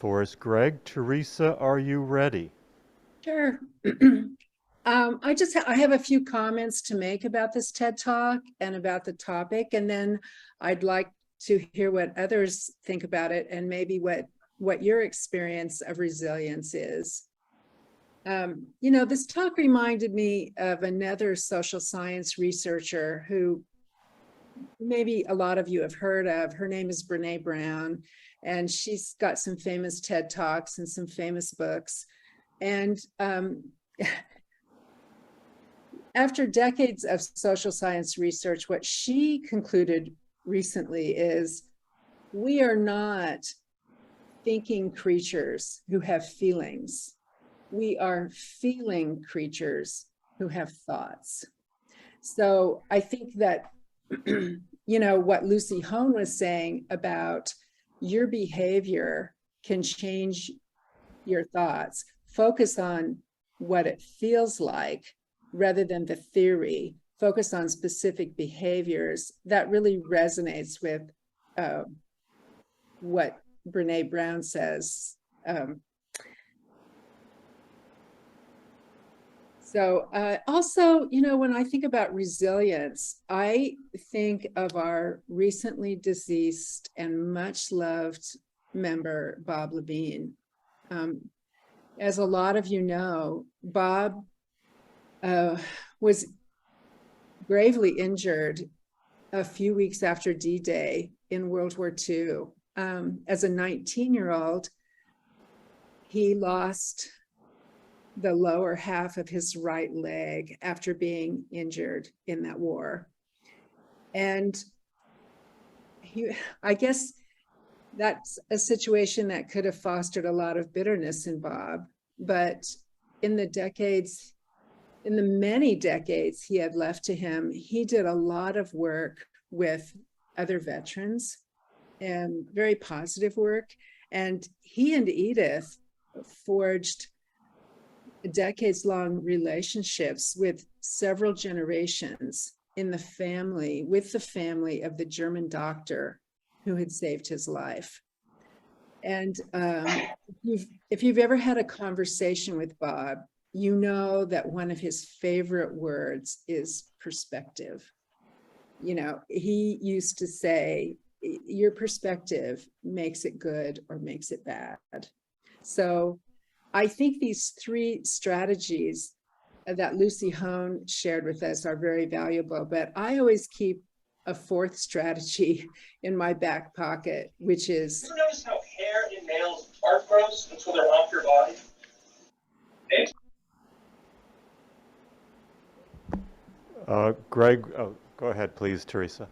Forrest Gregg. Teresa, are you ready? Sure. I have a few comments to make about this TED Talk and about the topic, and then I'd like to hear what others think about it and maybe what your experience of resilience is. This talk reminded me of another social science researcher who maybe a lot of you have heard of. Her name is Brene Brown, and she's got some famous TED Talks and some famous books. And after decades of social science research, what she concluded recently is we are not thinking creatures who have feelings. We are feeling creatures who have thoughts. So I think that, what Lucy Hone was saying about your behavior can change your thoughts. Focus on what it feels like rather than the theory. Focus on specific behaviors. That really resonates with what Brene Brown says. Also, when I think about resilience, I think of our recently deceased and much loved member, Bob Levine. As a lot of you know, Bob was gravely injured a few weeks after D-Day in World War II. As a 19-year-old, he lost the lower half of his right leg after being injured in that war. And I guess that's a situation that could have fostered a lot of bitterness in Bob. But in the many decades he had left to him, he did a lot of work with other veterans and very positive work. And he and Edith forged decades-long relationships with several generations in the family, with the family of the German doctor who had saved his life. And if you've ever had a conversation with Bob, you know that one of his favorite words is perspective. He used to say, your perspective makes it good or makes it bad. So I think these three strategies that Lucy Hone shared with us are very valuable, but I always keep a fourth strategy in my back pocket, which is... You ever notice how hair in males aren't gross until they're off your body? Greg, go ahead, please, Teresa.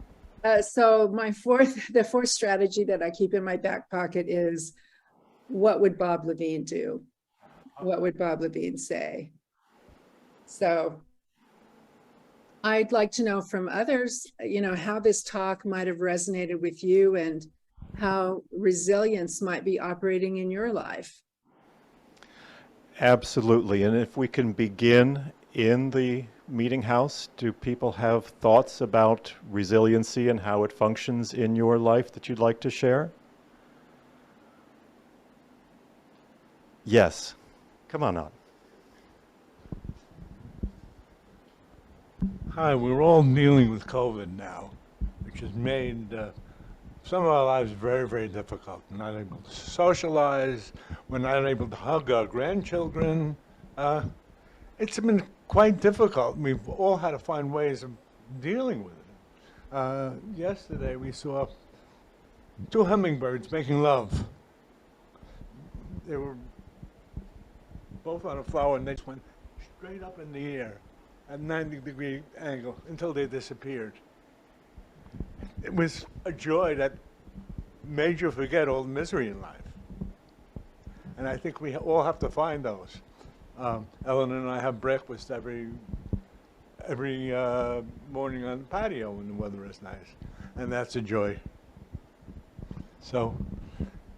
So the fourth strategy that I keep in my back pocket is, what would Bob Levine do? What would Bob Levine say? So I'd like to know from others, how this talk might have resonated with you and how resilience might be operating in your life. Absolutely. And if we can begin in the meeting house, do people have thoughts about resiliency and how it functions in your life that you'd like to share? Yes. Come on up. Hi, we're all dealing with COVID now, which has made some of our lives very, very difficult. We're not able to socialize, we're not able to hug our grandchildren. It's been quite difficult. We've all had to find ways of dealing with it. Yesterday we saw two hummingbirds making love. They were both on a flower and they just went straight up in the air at 90-degree angle until they disappeared. It was a joy that made you forget all the misery in life. And I think we all have to find those. Ellen and I have breakfast every morning on the patio when the weather is nice. And that's a joy. So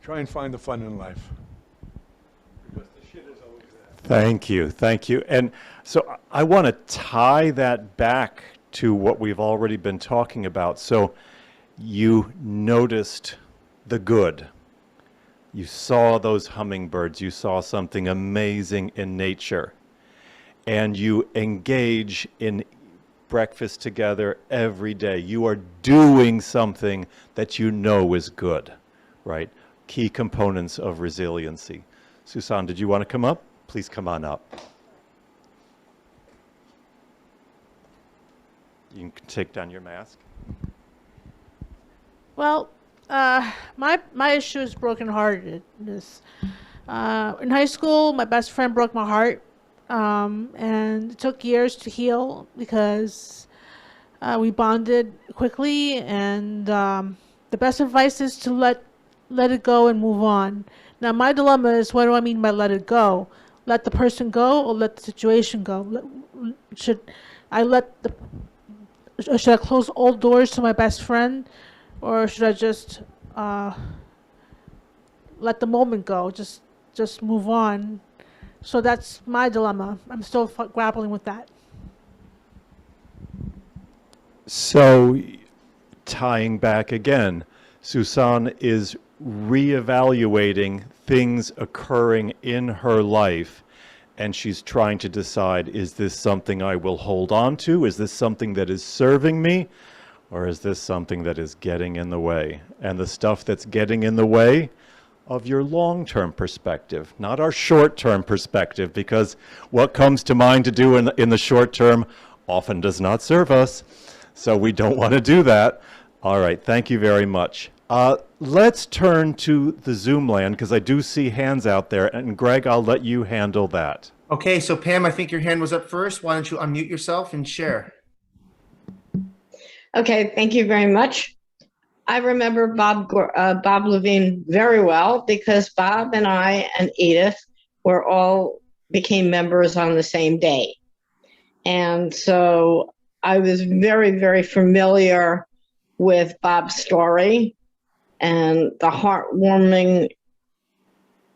try and find the fun in life. Thank you. Thank you. And so I want to tie that back to what we've already been talking about. So you noticed the good. You saw those hummingbirds, you saw something amazing in nature, and you engage in breakfast together every day. You are doing something that you know is good, right? Key components of resiliency. Susan, did you want to come up? Please come on up. You can take down your mask. Well, my issue is brokenheartedness. In high school, my best friend broke my heart, and it took years to heal because we bonded quickly. And the best advice is to let it go and move on. Now, my dilemma is, what do I mean by let it go? Let the person go or let the situation go? Should I should I close all doors to my best friend, or should I just let the moment go? Just move on. So that's my dilemma. I'm still grappling with that. So, tying back again, Susan is reevaluating things occurring in her life, and she's trying to decide, is this something I will hold on to? Is this something that is serving me? Or is this something that is getting in the way? And the stuff that's getting in the way of your long-term perspective, not our short-term perspective, because what comes to mind to do in the short term often does not serve us. So we don't want to do that. All right, thank you very much. Let's turn to the Zoom land, because I do see hands out there. And Greg, I'll let you handle that. Okay, so Pam, I think your hand was up first. Why don't you unmute yourself and share? Okay, thank you very much. I remember Bob Levine very well because Bob and I and Edith became members on the same day. And so I was very, very familiar with Bob's story and the heartwarming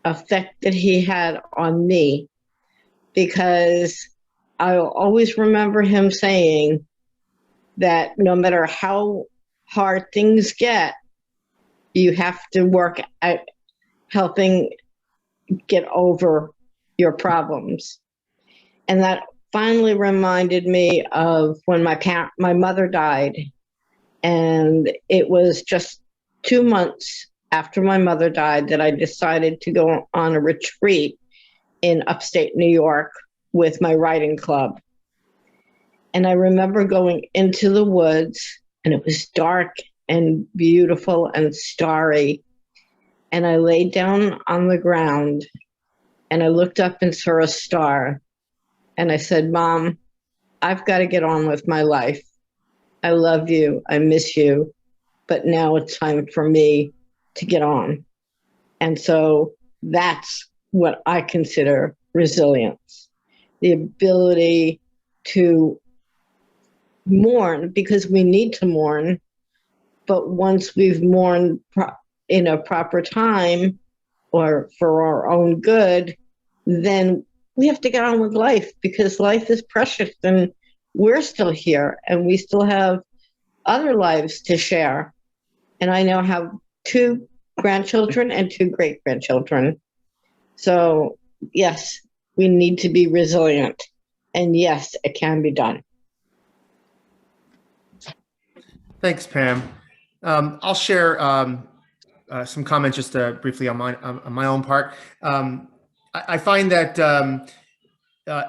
effect that he had on me, because I'll always remember him saying that no matter how hard things get, you have to work at helping get over your problems. And that finally reminded me of when my mother died. And it was just 2 months after my mother died that I decided to go on a retreat in upstate New York with my writing club. And I remember going into the woods, and it was dark and beautiful and starry. And I laid down on the ground and I looked up and saw a star. And I said, Mom, I've got to get on with my life. I love you. I miss you. But now it's time for me to get on. And so that's what I consider resilience, the ability to mourn, because we need to mourn. But once we've mourned in a proper time or for our own good, then we have to get on with life, because life is precious and we're still here and we still have other lives to share. And I now have 2 grandchildren and 2 great-grandchildren. So yes, we need to be resilient. And yes, it can be done. Thanks, Pam. I'll share some comments just briefly on my own part. I find that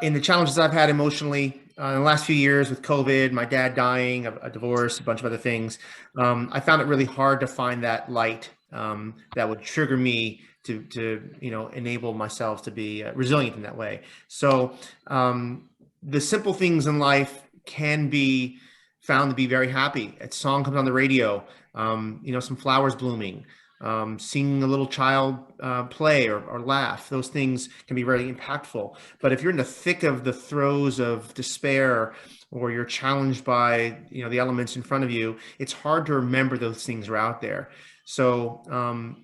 in the challenges I've had emotionally in the last few years with COVID, my dad dying, a divorce, a bunch of other things, I found it really hard to find that light that would trigger me to enable myself to be resilient in that way. So the simple things in life can be found to be very happy. A song comes on the radio, some flowers blooming, seeing a little child play or laugh. Those things can be very impactful. But if you're in the thick of the throes of despair, or you're challenged by the elements in front of you, it's hard to remember those things are out there. So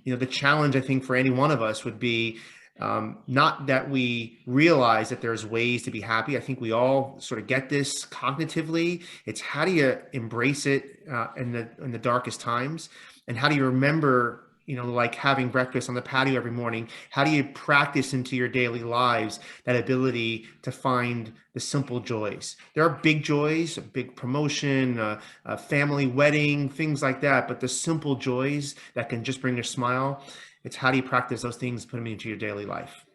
the challenge, I think, for any one of us would be not that we realize that there's ways to be happy. I think we all sort of get this cognitively. It's how do you embrace it in the darkest times, and how do you remember like having breakfast on the patio every morning? How do you practice into your daily lives that ability to find the simple joys? There are big joys, a big promotion, a family wedding, things like that, but the simple joys that can just bring a smile, it's how do you practice those things, put them into your daily life?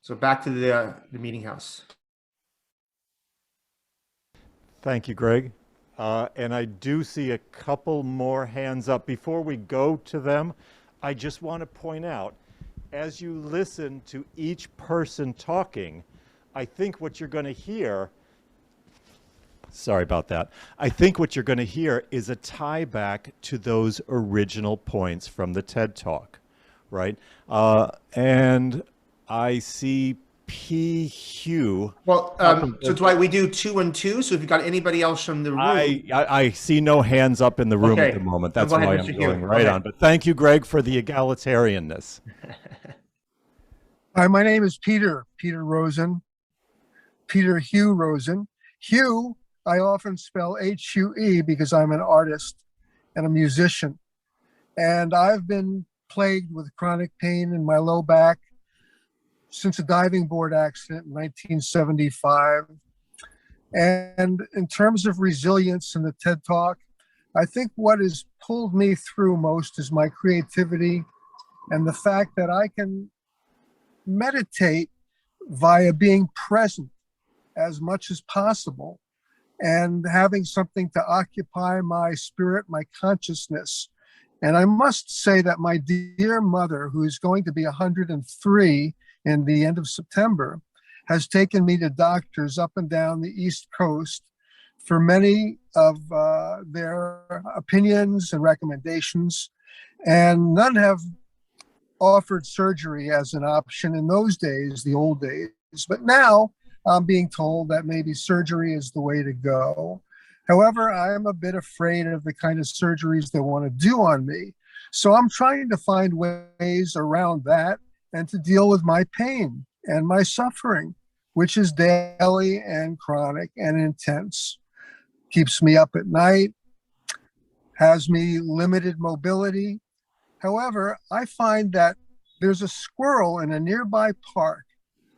So back to the meeting house. Thank you, Greg. And I do see a couple more hands up. Before we go to them, I just want to point out, as you listen to each person talking, I think what you're going to hear, sorry about that, I think what you're going to hear is a tie back to those original points from the TED Talk, right? And I see P. Hugh. Well, so Dwight, we do 2 and 2. So if you've got anybody else from the room. I see no hands up in the room at the moment. That's why I'm going right on. But thank you, Greg, for the egalitarianness. Hi, my name is Peter Rosen, Peter Hugh Rosen. Hugh, I often spell H-U-E because I'm an artist and a musician. And I've been plagued with chronic pain in my low back since a diving board accident in 1975. And in terms of resilience in the TED Talk, I think what has pulled me through most is my creativity and the fact that I can meditate via being present as much as possible and having something to occupy my spirit, my consciousness. And I must say that my dear mother, who is going to be 103 in the end of September, has taken me to doctors up and down the East Coast for many of their opinions and recommendations, and none have offered surgery as an option in those days, the old days. But now I'm being told that maybe surgery is the way to go. However, I am a bit afraid of the kind of surgeries they want to do on me. So I'm trying to find ways around that and to deal with my pain and my suffering, which is daily and chronic and intense. Keeps me up at night, has me limited mobility. However, I find that there's a squirrel in a nearby park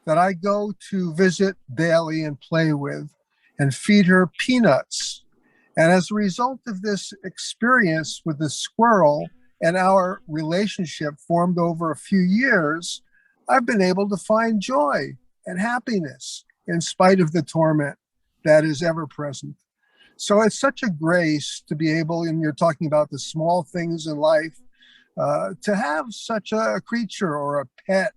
that I go to visit daily and play with and feed her peanuts. And as a result of this experience with the squirrel and our relationship formed over a few years, I've been able to find joy and happiness in spite of the torment that is ever present. So it's such a grace to be able, and you're talking about the small things in life, to have such a creature or a pet,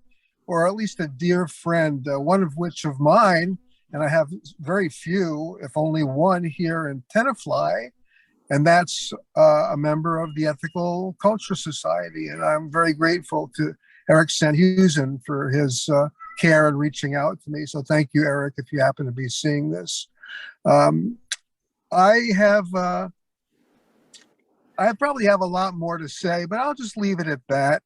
or at least a dear friend, one of which of mine, and I have very few, if only one here in Tenafly, and that's a member of the Ethical Culture Society. And I'm very grateful to Eric Sandhusen for his care and reaching out to me. So thank you, Eric, if you happen to be seeing this. I probably have a lot more to say, but I'll just leave it at that.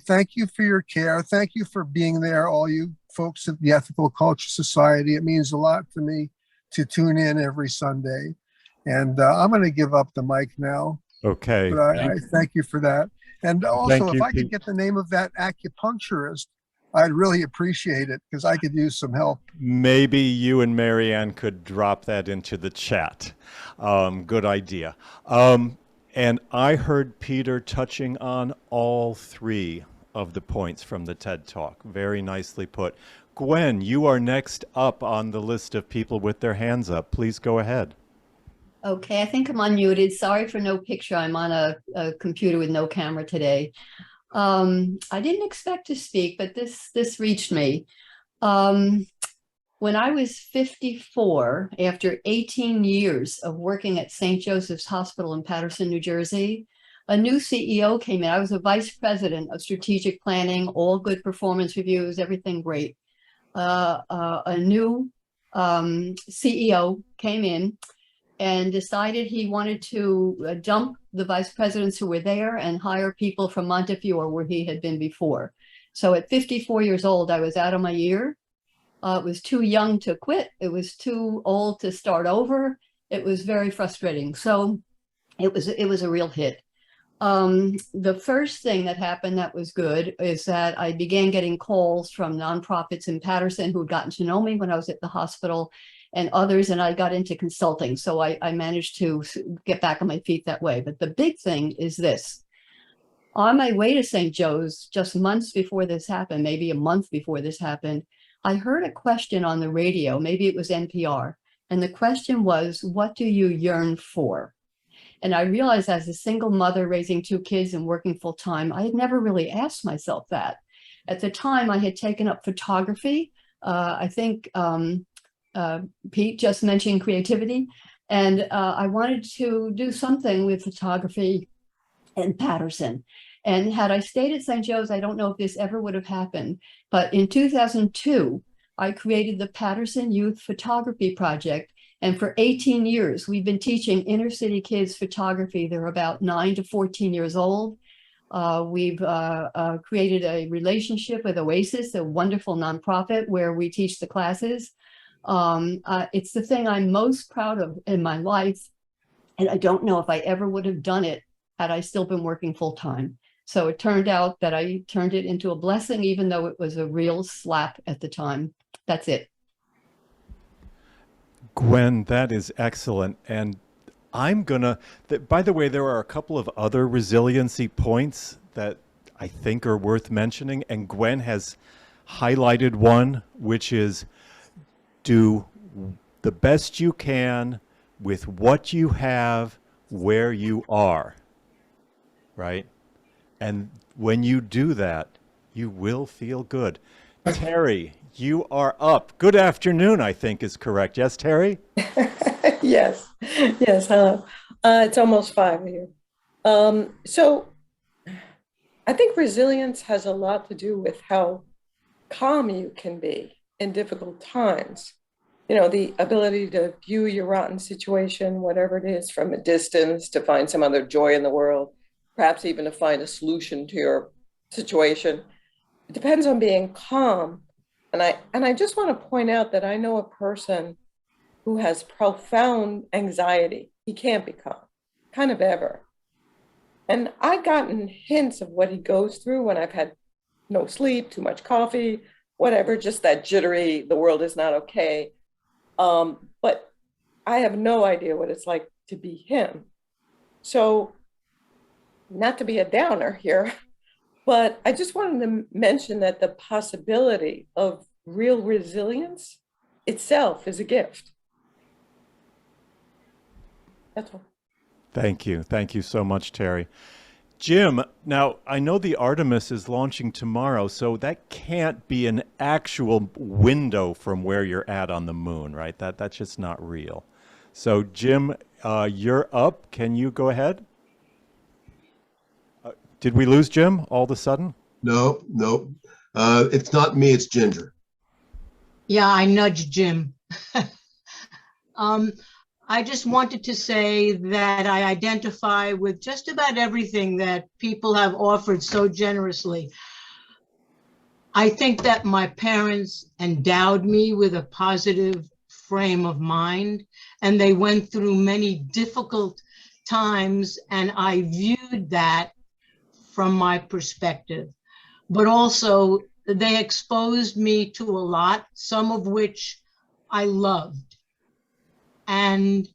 Thank you for your care. Thank you for being there, all you folks at the Ethical Culture Society. It means a lot to me to tune in every Sunday. And I'm going to give up the mic now. Okay. But I thank you for that. And also, if I could Pete. get the name of that acupuncturist, I'd really appreciate it because I could use some help. Maybe you and Marianne could drop that into the chat. Good idea. And I heard Peter touching on all three of the points from the TED Talk. Very nicely put. Gwen, you are next up on the list of people with their hands up. Please go ahead. Okay, I think I'm unmuted. Sorry for no picture. I'm on a computer with no camera today. I didn't expect to speak, but this reached me. When I was 54, after 18 years of working at St. Joseph's Hospital in Paterson, New Jersey, a new CEO came in. I was a vice president of strategic planning, all good performance reviews, everything great. A new CEO came in and decided he wanted to dump the vice presidents who were there and hire people from Montefiore, where he had been before. So at 54 years old, I was out of my year. It was too young to quit. It was too old to start over. It was very frustrating. So it was a real hit. The first thing that happened that was good is that I began getting calls from nonprofits in Patterson who had gotten to know me when I was at the hospital and others, and I got into consulting. So I managed to get back on my feet that way. But the big thing is this. On my way to St. Joe's, just months before this happened, maybe a month before this happened, I heard a question on the radio, maybe it was NPR, and the question was, what do you yearn for? And I realized as a single mother raising 2 kids and working full time, I had never really asked myself that. At the time, I had taken up photography. I think Pete just mentioned creativity, and I wanted to do something with photography in Patterson. And had I stayed at St. Joe's, I don't know if this ever would have happened. But in 2002, I created the Patterson Youth Photography Project. And for 18 years, we've been teaching inner city kids photography. They're about 9 to 14 years old. We've created a relationship with Oasis, a wonderful nonprofit where we teach the classes. It's the thing I'm most proud of in my life. And I don't know if I ever would have done it had I still been working full time. So it turned out that I turned it into a blessing, even though it was a real slap at the time. That's it. Gwen, that is excellent. And I'm gonna, by the way, there are a couple of other resiliency points that I think are worth mentioning. And Gwen has highlighted one, which is do the best you can with what you have where you are, right? And when you do that, you will feel good. Terry, you are up. Good afternoon, I think is correct. Yes, Terry? Yes, yes, hello. It's almost 5 here. So I think resilience has a lot to do with how calm you can be in difficult times. You know, the ability to view your rotten situation, whatever it is, from a distance, to find some other joy in the world, perhaps even to find a solution to your situation. It depends on being calm. And I just want to point out that I know a person who has profound anxiety. He can't be calm, kind of ever. And I've gotten hints of what he goes through when I've had no sleep, too much coffee, whatever, just that jittery, the world is not okay. But I have no idea what it's like to be him. So, not to be a downer here, but I just wanted to mention that the possibility of real resilience itself is a gift. That's all. Thank you. Thank you so much, Terry. Jim, now I know the Artemis is launching tomorrow, so that can't be an actual window from where you're at on the moon, right? That's just not real. So Jim, you're up. Can you go ahead? Did we lose Jim all of a sudden? No. It's not me, it's Ginger. Yeah, I nudged Jim. I just wanted to say that I identify with just about everything that people have offered so generously. I think that my parents endowed me with a positive frame of mind, and they went through many difficult times, and I viewed that from my perspective. But also, they exposed me to a lot, some of which I loved. And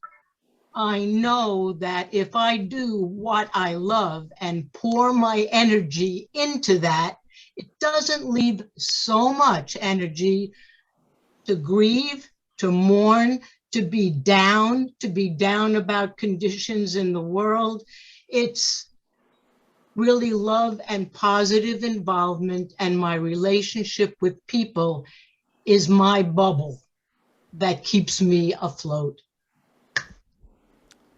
I know that if I do what I love and pour my energy into that, it doesn't leave so much energy to grieve, to mourn, to be down about conditions in the world. It's really love and positive involvement, and my relationship with people is my bubble that keeps me afloat.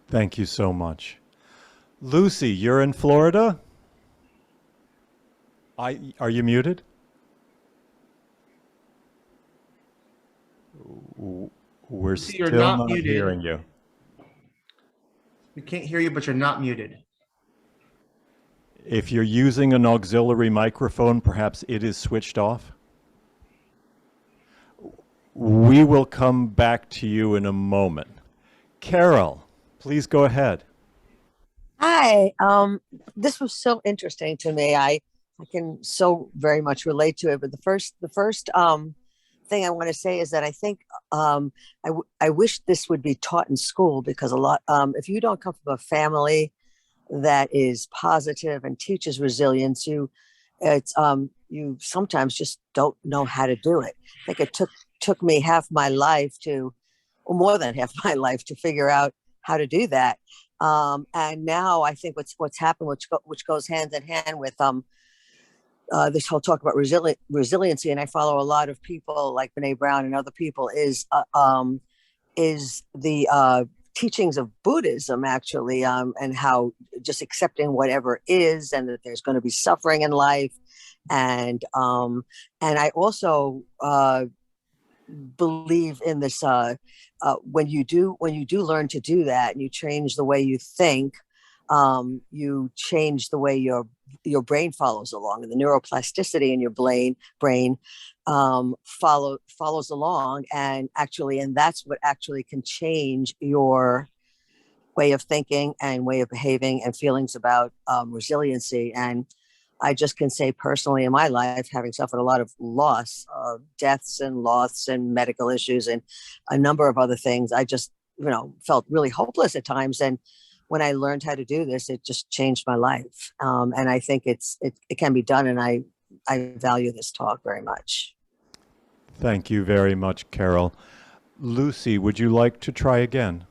Thank you so much. Lucy, you're in Florida? Are you muted? We're still not hearing you. We can't hear you, but you're not muted. If you're using an auxiliary microphone, perhaps it is switched off. We will come back to you in a moment. Carol, please go ahead. Hi. This was so interesting to me. I can so very much relate to it. But the first thing I want to say is that I think I wish this would be taught in school, because a lot if you don't come from a family that is positive and teaches resilience, you sometimes just don't know how to do it. I think it took me half my life or more than half my life to figure out how to do that. And now I think what's happened, which goes hand in hand with this whole talk about resiliency, and I follow a lot of people like Brene Brown and other people, is the teachings of Buddhism, actually, and how just accepting whatever is, and that there's going to be suffering in life, and I also believe in this. When you do learn to do that, and you change the way you think, you change the way your brain follows along, and the neuroplasticity in your brain follows along, and that's what actually can change your way of thinking and way of behaving and feelings about resiliency. And I just can say personally in my life, having suffered a lot of loss, deaths and loss and medical issues and a number of other things, I just, felt really hopeless at times. And when I learned how to do this, it just changed my life. And I think it can be done. And I value this talk very much. Thank you very much, Carol. Lucy, would you like to try again?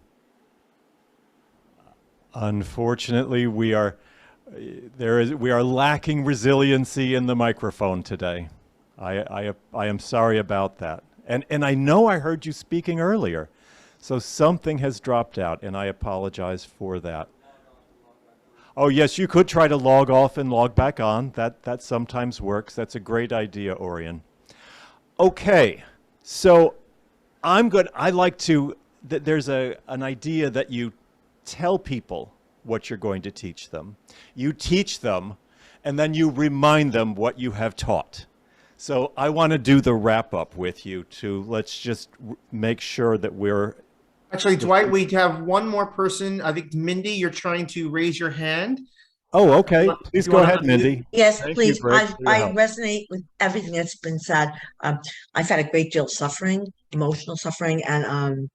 Unfortunately, we are lacking resiliency in the microphone today. I am sorry about that. And I know I heard you speaking earlier, so something has dropped out, and I apologize for that. Oh yes, you could try to log off and log back on. That sometimes works. That's a great idea, Orion. Okay, so there's an idea that you tell people what you're going to teach them. You teach them, and then you remind them what you have taught. So I want to do the wrap up with you let's just make sure that we're... Actually, Dwight, we have one more person. I think, Mindy, you're trying to raise your hand. Oh, okay. Please go ahead, Mindy. Yes, Thank please. you, Greg, I resonate with everything that's been said. I've had a great deal of suffering, emotional suffering, and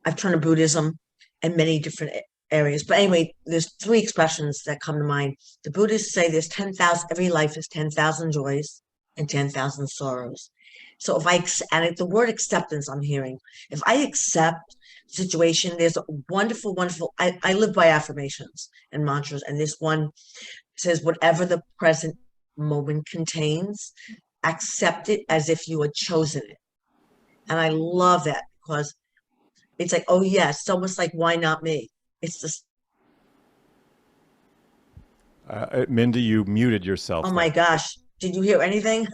I've turned to Buddhism in many different areas. But anyway, there's 3 expressions that come to mind. The Buddhists say there's 10,000, every life is 10,000 joys and 10,000 sorrows. So the word acceptance I'm hearing, if I accept the situation, there's a wonderful, I live by affirmations and mantras, and this one says, whatever the present moment contains, accept it as if you had chosen it. And I love that, because it's like, oh yes, it's almost like, why not me? It's just... Mindy, you muted yourself. Oh my gosh. Did you hear anything?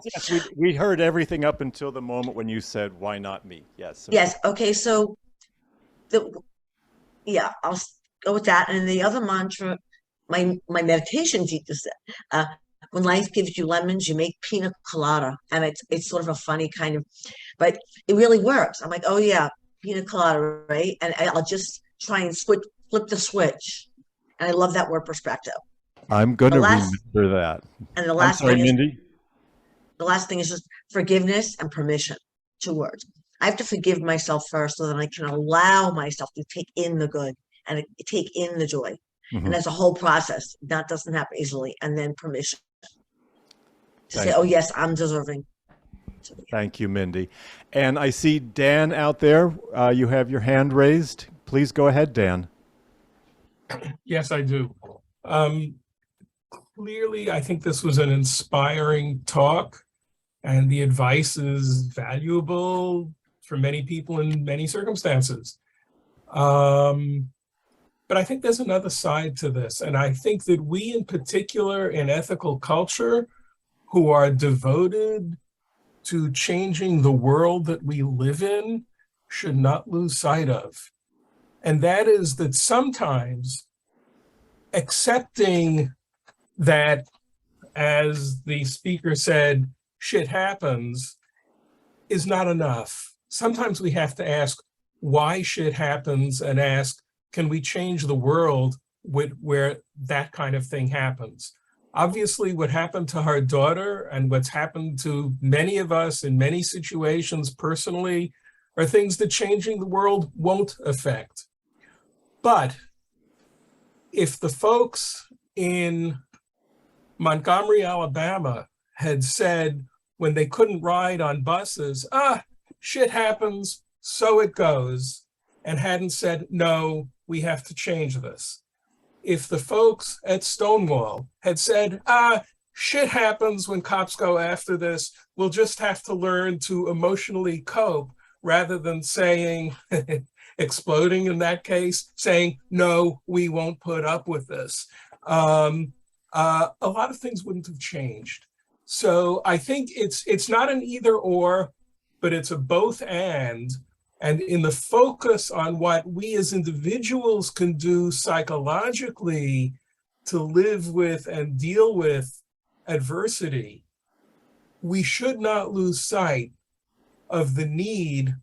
Yes, we heard everything up until the moment when you said, why not me? Yes. So. Yes. Okay. So I'll go with that. And the other mantra, my meditation teacher said, when life gives you lemons, you make pina colada. And it's sort of a funny kind of, but it really works. I'm like, oh yeah, pina colada, right? And I'll just try and flip the switch. And I love that word perspective. I'm going to remember that. And the last thing Mindy? The last thing is just forgiveness and permission. 2 words. I have to forgive myself first, so that I can allow myself to take in the good and take in the joy. Mm-hmm. And that's a whole process. That doesn't happen easily. And then permission to say, oh yes, I'm deserving. Thank you, Mindy. And I see Dan out there. You have your hand raised. Please go ahead, Dan. Yes, I do. Clearly, I think this was an inspiring talk, and the advice is valuable for many people in many circumstances. But I think there's another side to this, and I think that we in particular in ethical culture who are devoted to changing the world that we live in should not lose sight of. And that is that sometimes accepting that, as the speaker said, shit happens, is not enough. Sometimes we have to ask, why shit happens and ask, can we change the world where that kind of thing happens? Obviously, what happened to her daughter and what's happened to many of us in many situations personally are things that changing the world won't affect. But if the folks in Montgomery, Alabama had said when they couldn't ride on buses, shit happens, so it goes, and hadn't said, no, we have to change this. If the folks at Stonewall had said, shit happens when cops go after this, we'll just have to learn to emotionally cope, rather than saying, exploding in that case, saying, no, we won't put up with this. A lot of things wouldn't have changed. So I think it's not an either or, but it's a both and in the focus on what we as individuals can do psychologically to live with and deal with adversity, we should not lose sight of the need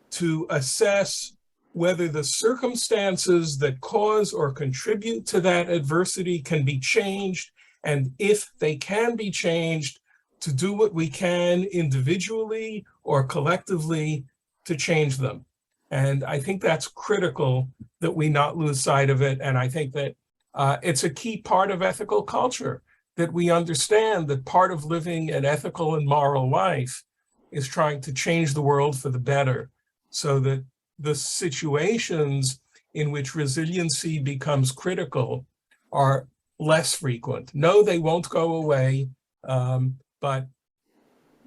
to assess whether the circumstances that cause or contribute to that adversity can be changed, and if they can be changed, to do what we can individually or collectively to change them. And I think that's critical that we not lose sight of it. And I think that it's a key part of ethical culture, that we understand that part of living an ethical and moral life is trying to change the world for the better, so that the situations in which resiliency becomes critical are less frequent. No, they won't go away, but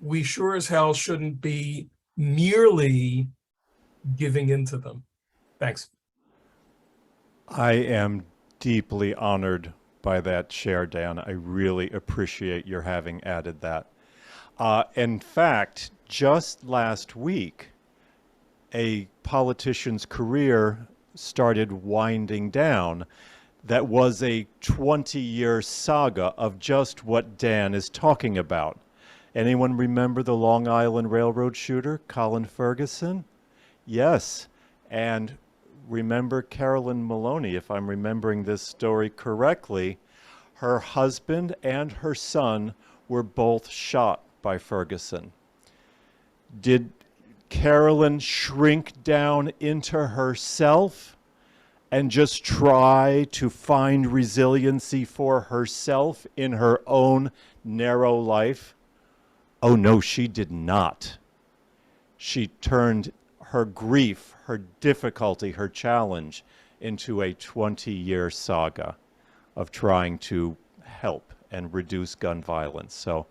we sure as hell shouldn't be merely giving into them. Thanks. I am deeply honored by that share, Dan. I really appreciate your having added that. In fact, just last week, a politician's career started winding down that was a 20-year saga of just what Dan is talking about. Anyone remember the Long Island Railroad shooter, Colin Ferguson? Yes. And remember Carolyn Maloney, if I'm remembering this story correctly, her husband and her son were both shot by Ferguson. Did Carolyn shrink down into herself and just try to find resiliency for herself in her own narrow life? Oh no, she did not. She turned her grief, her difficulty, her challenge into a 20-year saga of trying to help and reduce gun violence. So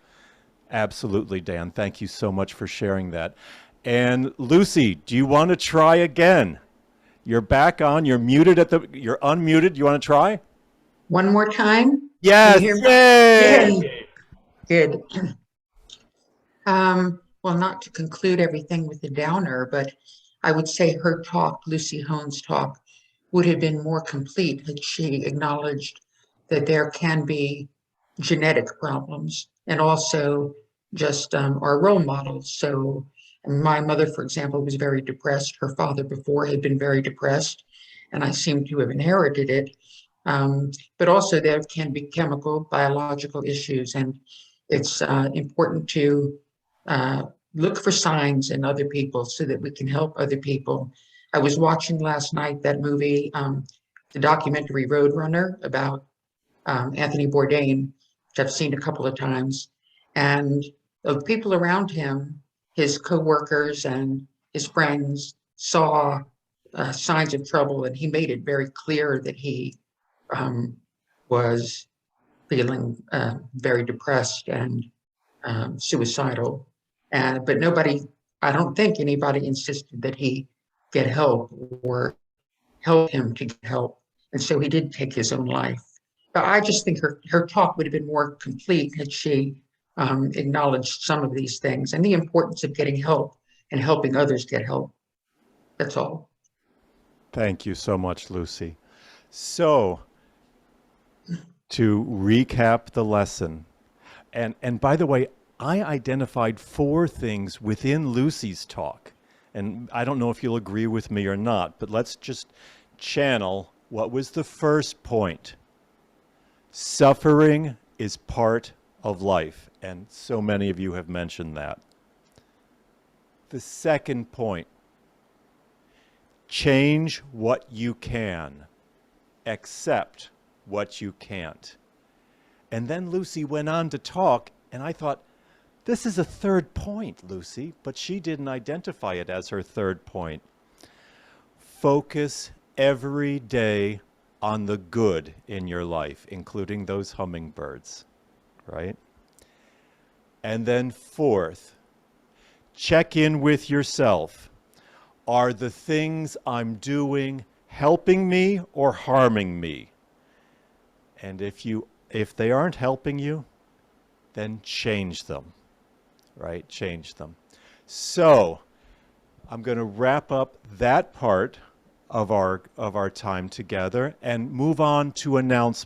absolutely, Dan, thank you so much for sharing that. And Lucy, do you want to try again? You're back on, you're unmuted. You want to try? One more time? Yes, Can you hear me? yay! Good. Well, not to conclude everything with a downer, but I would say her talk, Lucy Hone's talk, would have been more complete had she acknowledged that there can be genetic problems and also just our role models. So my mother, for example, was very depressed. Her father before had been very depressed, and I seem to have inherited it. But also there can be chemical, biological issues, and it's important to look for signs in other people so that we can help other people. I was watching last night that movie, the documentary Roadrunner, about Anthony Bourdain, which I've seen a couple of times. And the people around him, his co-workers and his friends, saw signs of trouble, and he made it very clear that he was feeling very depressed and suicidal. But nobody, I don't think anybody insisted that he get help or help him to get help. And so he did take his own life. But I just think her talk would have been more complete had she acknowledged some of these things and the importance of getting help and helping others get help. That's all. Thank you so much, Lucy. So, to recap the lesson, and by the way, I identified 4 things within Lucy's talk And I don't know if you'll agree with me or not, but let's just channel what was the first point. Suffering is part of life, and so many of you have mentioned that. The second point, change what you can, accept what you can't. And then Lucy went on to talk, and I thought, this is a third point, Lucy, but she didn't identify it as her third point. Focus every day on the good in your life, including those hummingbirds, right? And then fourth, check in with yourself. Are the things I'm doing helping me or harming me? And if they aren't helping you, then change them, right? Change them. So I'm going to wrap up that part of our time together and move on to announcements.